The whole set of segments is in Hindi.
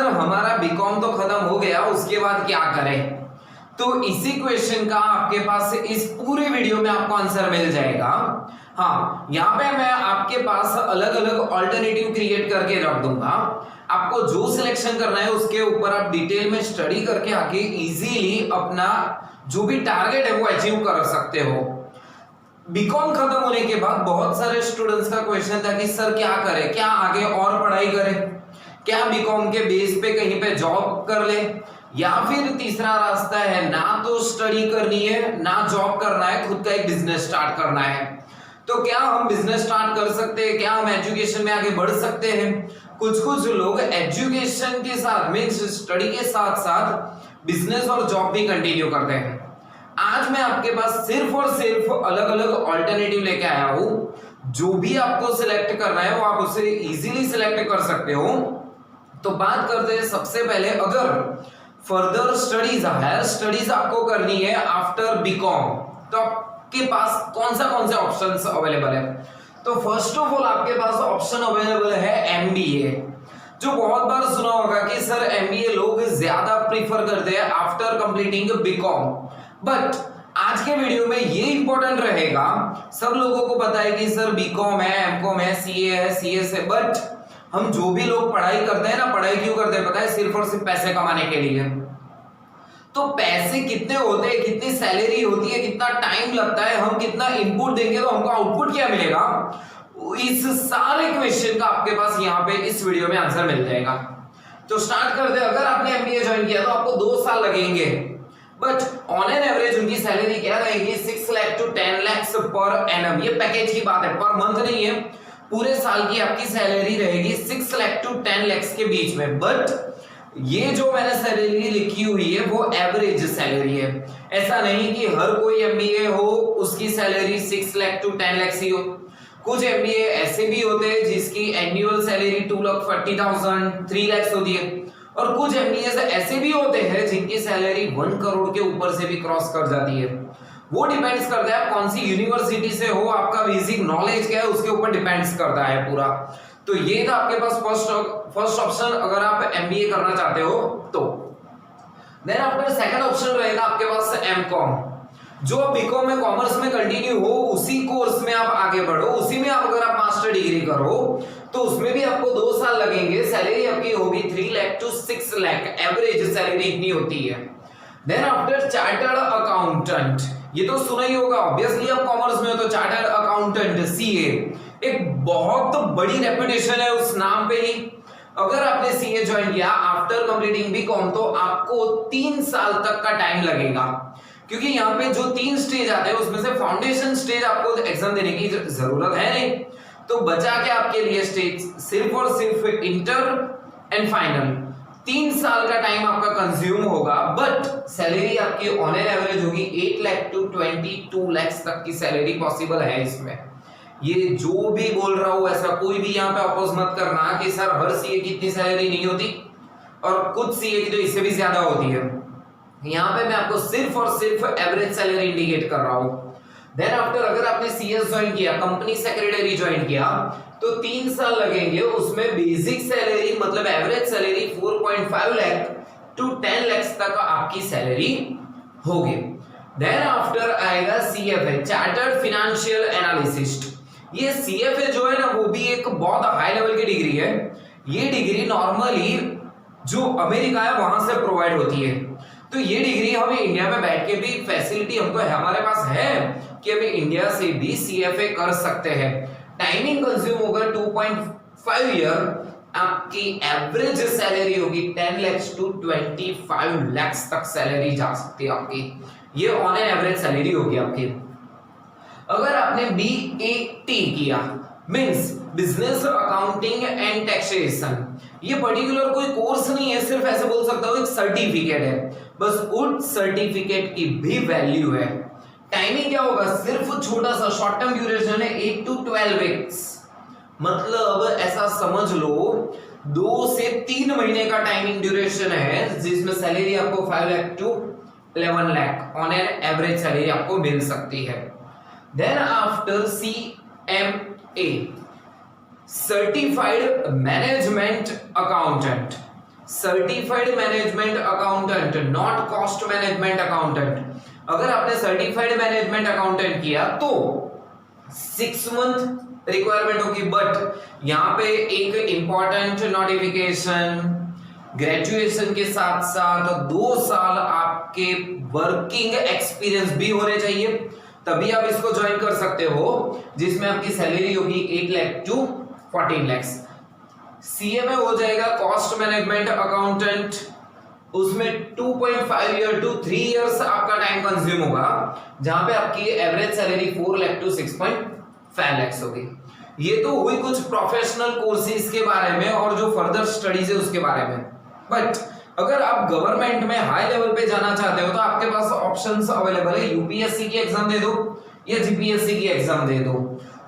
सर हमारा बीकॉम तो खत्म हो गया, उसके बाद क्या करें? तो इसी क्वेश्चन का आपके पास इस पूरे वीडियो में आपको आंसर मिल जाएगा। हाँ, यहाँ पे मैं आपके पास अलग अलग ऑल्टरनेटिव क्रिएट करके रख दूंगा। आपको जो सिलेक्शन करना है उसके ऊपर आप डिटेल में स्टडी करके आके इजीली अपना जो भी टारगेट है वो अचीव कर सकते हो। बीकॉम खत्म होने के बाद बहुत सारे स्टूडेंट्स का क्वेश्चन था कि सर क्या करें, क्या आगे और पढ़ाई करें, क्या बीकॉम के बेस पे कहीं पे जॉब कर ले, या फिर तीसरा रास्ता है ना तो स्टडी करनी है ना जॉब करना है, खुद का एक बिजनेस स्टार्ट करना है। तो क्या हम बिजनेस स्टार्ट कर सकते हैं, क्या हम एजुकेशन में आगे बढ़ सकते हैं? कुछ लोग एजुकेशन के साथ मींस स्टडी के साथ साथ बिजनेस और जॉब भी कंटिन्यू करते हैं। आज मैं आपके पास सिर्फ और सिर्फ अलग अलग ऑल्टरनेटिव लेके आया हूं। जो भी आपको सिलेक्ट करना है वो आप उसे इजीली सिलेक्ट कर सकते हो। तो बात करते हैं सबसे पहले, अगर फर्दर स्टडीज हायर स्टडीज आपको करनी है आफ्टर बीकॉम, तो आपके पास कौन से ऑप्शंस अवेलेबल है? तो फर्स्ट ऑफ ऑल आपके पास ऑप्शन अवेलेबल है एमबीए। जो बहुत बार सुना होगा कि सर एमबीए लोग ज्यादा प्रीफर करते हैं आफ्टर कंप्लीटिंग बीकॉम, बट आज के वीडियो में ये इंपॉर्टेंट रहेगा। सब लोगों को पता है कि सर बीकॉम है, एमकॉम है, सीए है, सीएस है, बट हम जो भी लोग पढ़ाई करते हैं ना, पढ़ाई क्यों करते हैं पता है? सिर्फ और सिर्फ पैसे कमाने के लिए। तो पैसे कितने होते हैं, कितनी सैलरी होती है, कितना टाइम लगता है, हम कितना इनपुट देंगे तो हमको आउटपुट क्या मिलेगा, इस सारे क्वेश्चन का आपके पास यहाँ पे इस वीडियो में आंसर मिल जाएगा। तो स्टार्ट करते हैं। अगर आपने एमबीए ज्वाइन किया तो आपको 2 साल लगेंगे, बट ऑन एन एवरेज उनकी सैलरी क्या रहेगी? 6 lakh to 10 lakh per annum. ये पैकेज की बात है, पर मंथ नहीं है। पूरे साल की आपकी सैलरी रहेगी 6 लाख टू 10 लाख के बीच में। बट ये जो मैंने सैलरी लिखी हुई है वो एवरेज सैलरी है। ऐसा नहीं कि हर कोई एमबीए हो उसकी सैलरी 6 लाख टू 10 लाख ही हो। कुछ एमबीए ऐसे भी होते हैं जिसकी एनुअल सैलरी 2,40,000 3 लाख होती है, और कुछ एमबीए ऐसे भी होते हैं जिनकी सैलरी 1 करोड़ के ऊपर से भी क्रॉस कर जाती है। वो डिपेंड्स करता है आप कौन सी यूनिवर्सिटी से हो, आपका बेसिक नॉलेज क्या है, उसके ऊपर डिपेंड्स करता है पूरा। तो ये था आपके पास फर्स्ट ऑप्शन अगर आप एमबीए करना चाहते हो तो। देन आफ्टर सेकंड ऑप्शन रहेगा आपके पास एमकॉम। जो बीकॉम में कॉमर्स में कंटिन्यू हो उसी कोर्स में आप आगे बढ़ो, उसी में आप अगर आप मास्टर डिग्री करो तो उसमें भी आपको 2 साल लगेंगे। सैलरी आपकी होगी 3 lakh to 6 lakh, average salary इतनी होती है। देन आफ्टर चार्टर्ड अकाउंटेंट, ये तो सुना ही होगा ऑब्वियसली, आप कॉमर्स में हो तो चार्टर्ड अकाउंटेंट सीए, एक बहुत बड़ी रेपुटेशन है उस नाम पे ही। अगर आपने सीए ज्वाइन किया आफ्टर कंप्लीटिंग बीकॉम तो आपको 3 साल तक का टाइम लगेगा, क्योंकि यहाँ पे जो 3 स्टेज आते हैं उसमें से फाउंडेशन स्टेज आपको एग्जाम देने की जरूरत है नहीं, तो बचा के आपके लिए स्टेज सिर्फ और सिर्फ इंटर एंड फाइनल। 3 साल का टाइम आपका कंज्यूम होगा, बट सैलरी आपकी ऑन एन एवरेज होगी 8 लाख टू 22 लाख तक की सैलरी पॉसिबल है इसमें। ये जो भी बोल रहा हूं ऐसा कोई भी यहाँ पे अपोज मत करना कि सर हर सीए की इतनी सैलरी नहीं होती और कुछ सीए की तो इससे भी ज्यादा होती है। यहाँ पे मैं आपको सिर्फ और सिर्फ एवरेज सैलरी इंडिकेट कर रहा हूं। देन आफ्टर अगर आपने सीएस ज्वाइन किया, कंपनी सेक्रेटरी ज्वाइन किया, तो 3 साल लगेंगे। उसमें बेसिक सैलरी मतलब average salary 4.5 lakh to 10 lakh तक आपकी सैलरी होगी। देन आफ्टर आएगा सीएफए, चार्टर्ड फाइनेंशियल एनालिसिस्ट। ये सीएफए जो है ना वो भी एक बहुत हाई लेवल की डिग्री है। ये डिग्री नॉर्मली जो अमेरिका है वहां से प्रोवाइड होती है। तो ये डिग्री हमें इंडिया में बैठ के भी फैसिलिटी हमको हमारे पास है कि हमें इंडिया से भी सीएफए कर सकते हैं। टाइमिंग कंज्यूम होगा 2.5 ईयर। आपकी एवरेज सैलरी होगी 10 लाख टू 25 लाख तक सैलरी जा सकती है आपकी। ये ऑन एन एवरेज सैलरी होगी आपकी। अगर आपने बीएटी किया means business accounting and taxation, ये पर्टिकुलर कोई कोर्स नहीं है, सिर्फ ऐसे बोल सकता हूं एक सर्टिफिकेट है, बस उस सर्टिफिकेट की भी वैल्यू है। टाइमिंग क्या होगा? सिर्फ छोटा सा शॉर्ट टर्म ड्यूरेशन है 8 टू 12 वीक्स, मतलब ऐसा समझ लो 2 से 3 महीने का टाइमिंग ड्यूरेशन है, जिसमें सैलरी आपको 5 lakh to 11 lakh on an average salary आपको मिल सकती है। Then after CMA, certified management accountant, certified management accountant, not cost management accountant. अगर आपने सर्टिफाइड मैनेजमेंट अकाउंटेंट किया तो 6 मंथ रिक्वायरमेंट होगी, बट यहां पे एक इंपॉर्टेंट नोटिफिकेशन, ग्रेजुएशन के साथ साथ 2 साल आपके वर्किंग एक्सपीरियंस भी होने चाहिए, तभी आप इसको ज्वाइन कर सकते हो, जिसमें आपकी सैलरी होगी 8 लाख टू 14 लाख। सीए में हो जाएगा कॉस्ट मैनेजमेंट अकाउंटेंट, उसमें 2.5 ईयर टू 3 इयर्स आपका टाइम कंज्यूम होगा, जहां पे आपकी average salary 4 lakh to 6.5 lakh होगी। ये तो हुई कुछ प्रोफेशनल कोर्सेज के बारे में और जो फर्दर स्टडीज है उसके बारे में। बट अगर आप गवर्नमेंट में हाई लेवल पे जाना चाहते हो तो आपके पास ऑप्शंस अवेलेबल है, यूपीएससी की एग्जाम दे दो या जीपीएससी की एग्जाम दे दो।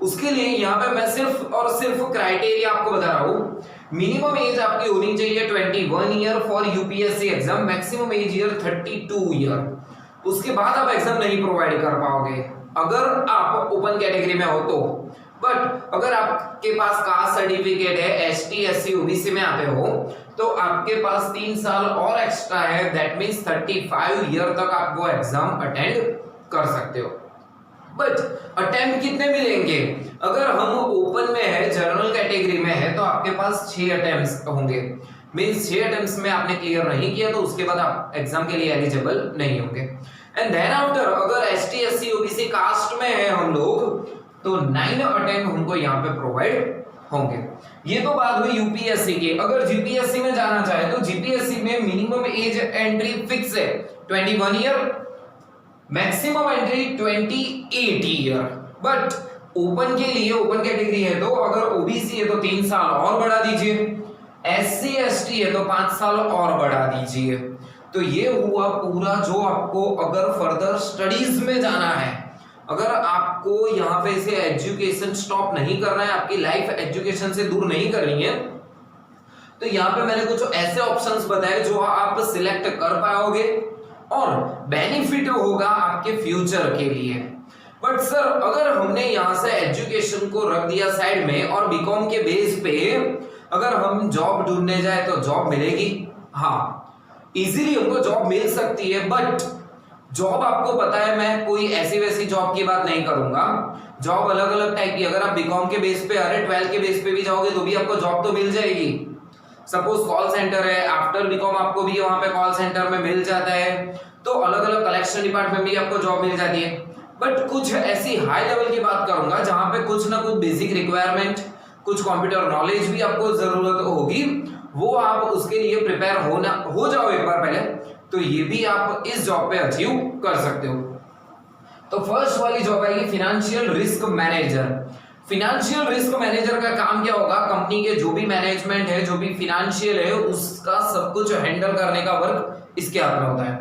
उसके लिए यहाँ पे मैं सिर्फ और सिर्फ क्राइटेरिया आपको बता रहा हूँ। मिनिमम एज आपकी होनी चाहिए 21 year for UPSC exam, maximum age year 32 year. उसके बाद आप एग्जाम नहीं प्रोवाइड कर पाओगे अगर आप ओपन कैटेगरी में हो तो। बट अगर आपके पास कास्ट सर्टिफिकेट है, एसटी एससी ओबीसी में आते हो तो आपके पास 3 साल और एक्स्ट्रा है, दैट मींस 35 ईयर तक आप वो एग्जाम अटेंड कर सकते हो। बट अटेम्प्ट कितने मिलेंगे? अगर हम ओपन में है, जनरल कैटेगरी में है, तो आपके पास 6 अटेम्प्ट्स होंगे। मींस 6 अटेम्प्ट्स में आपने क्लियर नहीं किया तो उसके बाद आप एग्जाम के लिए एलिजिबल नहीं होंगे। एंड देन आफ्टर अगर एसटी एससी ओबीसी कास्ट में है हम लोग तो 9 अटेम्प्ट हमको यहाँ पे प्रोवाइड होंगे। ये तो बात हुई यूपीएससी की। अगर जीपीएससी में जाना चाहे तो जीपीएससी में मिनिमम एज एंट्री फिक्स है 21 year, maximum entry 28 year. But open के लिए, ओपन कैटेगरी है तो अगर ओबीसी है तो 3 साल और बढ़ा दीजिए, एससी एसटी है तो 5 साल और बढ़ा दीजिए। तो ये हुआ पूरा जो आपको अगर फर्दर स्टडीज में जाना है, अगर आपको यहाँ पे से एजुकेशन स्टॉप नहीं करना है, आपकी लाइफ एजुकेशन से दूर नहीं करनी है, तो यहाँ पे मैंने कुछ ऐसे ऑप्शंस बताए जो आप सिलेक्ट कर पाओगे और बेनिफिट होगा आपके फ्यूचर के लिए। बट सर अगर हमने यहाँ से एजुकेशन को रख दिया साइड में और बीकॉम के बेस पे अगर हम जॉब ढूंढने जाए तो जॉब मिलेगी? हाँ, इजीली हमको जॉब मिल सकती है। बट जॉब आपको पता है, मैं कोई ऐसी वैसी जॉब की बात नहीं करूंगा, जॉब अलग अलग टाइप की। अगर आप बीकॉम के बेस पे, अरे 12 के बेस पे भी जाओगे तो भी आपको जॉब तो मिल जाएगी। सपोज कॉल सेंटर है, आफ्टर बीकॉम आपको भी वहां पे कॉल सेंटर में मिल जाता है, तो अलग अलग कलेक्शन डिपार्टमेंट में भी आपको जॉब मिल जाती है। बट कुछ ऐसी हाई लेवल की बात करूंगा जहां पे कुछ ना कुछ बेसिक रिक्वायरमेंट, कुछ कंप्यूटर नॉलेज भी आपको जरूरत होगी, वो आप उसके लिए प्रिपेयर हो जाओ एक बार पहले, तो ये भी आप इस जॉब पे अचीव कर सकते हो। तो फर्स्ट वाली जॉब है financial risk manager. Financial risk manager का काम क्या होगा? कंपनी के जो भी मैनेजमेंट है, जो भी फाइनेंशियल है, उसका सब कुछ हैंडल करने का वर्क इसके हाथ में होता है।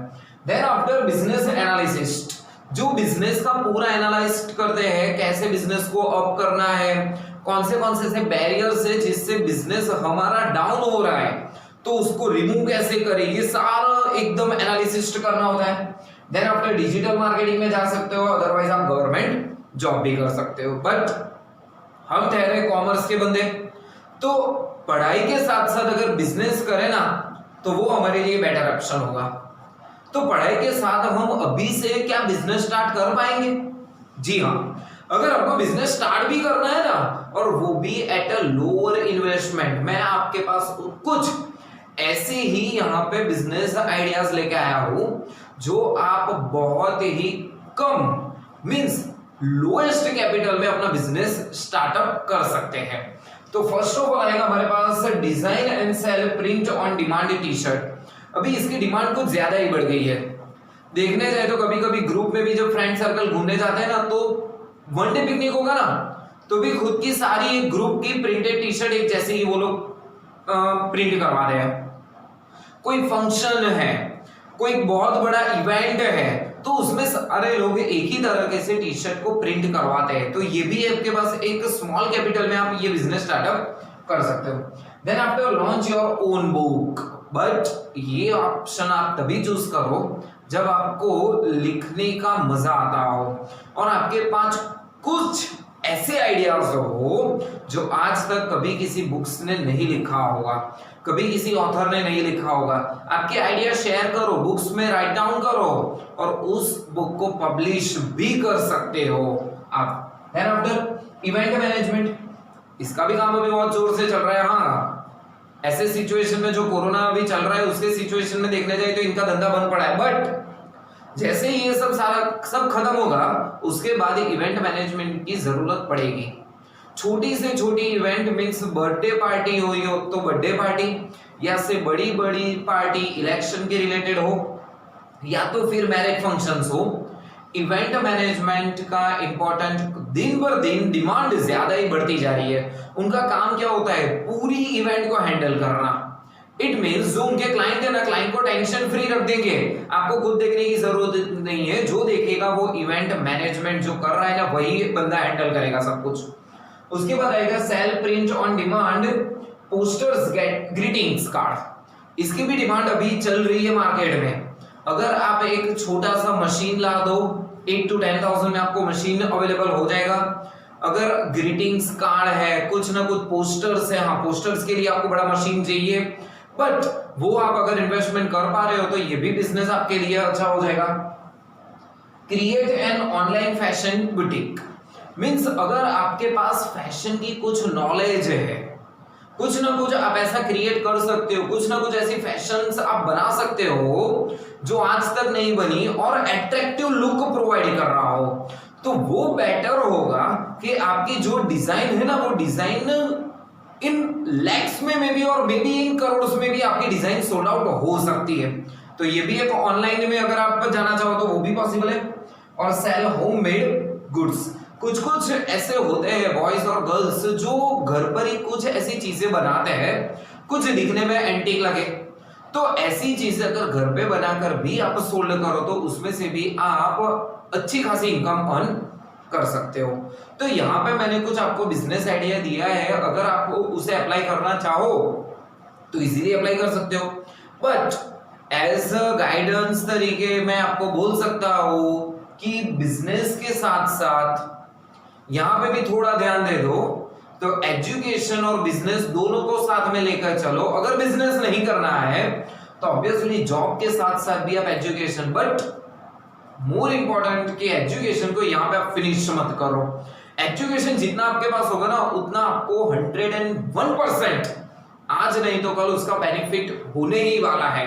देन आफ्टर बिजनेस एनालिसिस्ट, जो बिजनेस का पूरा एनालाइज करते हैं, कैसे बिजनेस को अप करना है, कौन से बैरियर्स है जिससे बिजनेस हमारा डाउन हो रहा है, तो उसको रिमूव कैसे करें, ये सारा एकदम एनालिसिस करना होता है। देन आफ्टर डिजिटल मार्केटिंग में जा सकते हो, अदरवाइज आप गवर्नमेंट जॉब भी कर सकते हो। बट हम ठहरे कॉमर्स के बंदे, तो पढ़ाई के साथ साथ अगर बिजनेस करें ना तो वो हमारे लिए बेटर ऑप्शन होगा। तो पढ़ाई के साथ हम अभी से क्या बिजनेस स्टार्ट कर पाएंगे? जी हाँ, अगर आपको बिजनेस स्टार्ट भी करना है ना, और वो भी एट अ लोअर इन्वेस्टमेंट, मैं आपके पास कुछ ऐसे ही यहाँ पे बिजनेस आइडियाज लेके आया हूं जो आप बहुत ही कम मींस लोएस्ट कैपिटल में अपना बिजनेस स्टार्टअप कर सकते हैं। तो फर्स्ट ऑफ ऑल आएगा हमारे पास design and sell print on demand T shirt. अभी इसकी डिमांड कुछ ज्यादा ही बढ़ गई है। देखने जाए तो कभी कभी ग्रुप में भी जब फ्रेंड सर्कल घूमने जाते हैं ना, तो वनडे पिकनिक होगा ना, तो भी खुद की सारी ग्रुप की प्रिंटेड टी शर्ट एक जैसे ही वो लोग प्रिंट करवा रहे हैं। कोई फंक्शन है, कोई बहुत बड़ा इवेंट है, तो उसमें सारे लोग एक ही तरह से टी शर्ट को प्रिंट करवाते हैं। तो ये भी आपके पास एक स्मॉल कैपिटल में आप ये बिजनेस स्टार्टअप कर सकते हो। Then after launch your own book, but ये ऑप्शन आप तभी चूज करो जब आपको लिखने का मजा आता हो और आपके पास कुछ ऐसे आइडियाज हो जो आज तक कभी किसी बुक्स ने नहीं लिखा होगा, कभी किसी ऑथर ने नहीं लिखा होगा। आपके आइडिया शेयर करो, बुक्स में राइट डाउन करो और उस बुक को पब्लिश भी कर सकते हो आप। एंड आफ्टर इवेंट मैनेजमेंट, इसका भी काम अभी बहुत जोर से चल रहा है। हाँ, ऐसे सिचुएशन में जो कोरोना अभी चल रहा है उसके सिचुएशन में देखने जाए तो इनका धंधा बंद पड़ा है, बट जैसे ये सब खत्म होगा उसके बाद इवेंट मैनेजमेंट की जरूरत पड़ेगी। छोटी से छोटी इवेंट मींस बर्थडे पार्टी हो तो बर्थडे पार्टी, या से बड़ी बड़ी पार्टी इलेक्शन के रिलेटेड हो, या तो फिर मैरिज फंक्शंस हो, इवेंट मैनेजमेंट का इंपॉर्टेंट दिन पर दिन डिमांड ज्यादा ही बढ़ती जा रही है। उनका काम क्या होता है, पूरी इवेंट को हैंडल करना। इट मींस जो उनके क्लाइंट है ना, क्लाइंट को टेंशन फ्री रख देंगे, आपको खुद देखने की जरूरत नहीं है, जो देखेगा वो इवेंट मैनेजमेंट जो कर रहा है ना वही बंदा हैंडल करेगा सब कुछ। उसके बाद आएगा sell print on demand, posters, greetings card. इसकी भी डिमांड अभी चल रही है मार्केट में। अगर आप एक छोटा सा मशीन ला दो, 8 to 10,000 में आपको मशीन अवेलेबल हो जाएगा। अगर ग्रीटिंग्स कार्ड है, कुछ ना कुछ पोस्टर्स है, हाँ पोस्टर्स के लिए आपको बड़ा मशीन चाहिए, बट वो आप अगर इन्वेस्टमेंट कर पा रहे हो तो ये भी बिजनेस आपके लिए अच्छा हो जाएगा। Create an online fashion boutique means अगर आपके पास फैशन की कुछ नॉलेज है, कुछ ना कुछ आप ऐसा क्रिएट कर सकते हो, कुछ ना कुछ ऐसी फैशंस आप बना सकते हो जो आज तक नहीं बनी और अट्रैक्टिव लुक प्रोवाइड कर रहा हो, तो वो बेटर होगा कि आपकी जो डिजाइन है ना वो डिजाइन इन लैक्स में मे बी और मे बी इन करोड़ में भी आपकी डिजाइन सोल्ड आउट हो सकती है। तो ये भी एक ऑनलाइन में अगर आप जाना चाहो तो वो भी पॉसिबल है। और सेल होममेड गुड्स, कुछ कुछ ऐसे होते हैं बॉयज और गर्ल्स जो घर पर ही कुछ ऐसी चीजें बनाते हैं, कुछ दिखने में एंटीक लगे, तो ऐसी चीजें अगर घर पे बनाकर भी आप सोल्ड करो तो उसमें से भी आप अच्छी खासी इनकम अर्न कर सकते हो। तो यहाँ पे मैंने कुछ आपको बिजनेस आइडिया दिया है, अगर आप उसे अप्लाई करना चाहो तो इजीली अप्लाई कर सकते हो, बट एज अ गाइडेंस तरीके मैं आपको बोल सकता हूं कि बिजनेस के साथ साथ यहाँ पे भी थोड़ा ध्यान दे दो, तो एजुकेशन और बिजनेस दोनों को साथ में लेकर चलो। अगर बिजनेस नहीं करना है तो ऑब्वियसली जॉब के साथ साथ भी आप एजुकेशन, बट मोर इंपॉर्टेंट कि एजुकेशन को यहाँ पे आप फिनिश मत करो। एजुकेशन जितना आपके पास होगा ना उतना आपको 101% आज नहीं तो कल उसका बेनिफिट होने ही वाला है।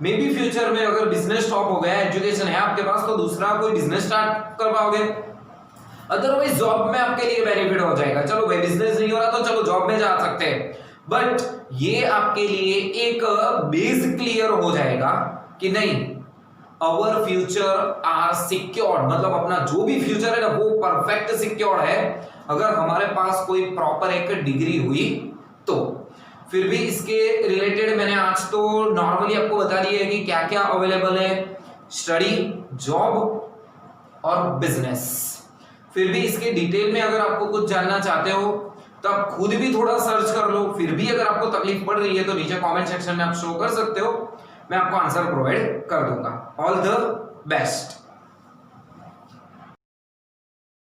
मे बी फ्यूचर में अगर बिजनेस स्टॉप हो गया, एजुकेशन है आपके पास तो दूसरा कोई बिजनेस स्टार्ट कर पाओगे, अदरवाइज जॉब में आपके लिए बेनिफिट हो जाएगा। चलो भाई बिजनेस नहीं हो रहा तो चलो जॉब में जा सकते हैं, बट ये आपके लिए एक बेस क्लियर हो जाएगा कि नहीं अवर फ्यूचर आर सिक्योर, मतलब अपना जो भी फ्यूचर है ना वो परफेक्ट सिक्योर है अगर हमारे पास कोई प्रॉपर एक डिग्री हुई तो। फिर भी इसके रिलेटेड मैंने आज तो नॉर्मली आपको बता दिया है कि क्या क्या अवेलेबल है, स्टडी, जॉब और बिजनेस। फिर भी इसके डिटेल में अगर आपको कुछ जानना चाहते हो तो आप खुद भी थोड़ा सर्च कर लो। फिर भी अगर आपको तकलीफ पड़ रही है तो नीचे कमेंट सेक्शन में आप शो कर सकते हो, मैं आपको आंसर प्रोवाइड कर दूंगा। All the best.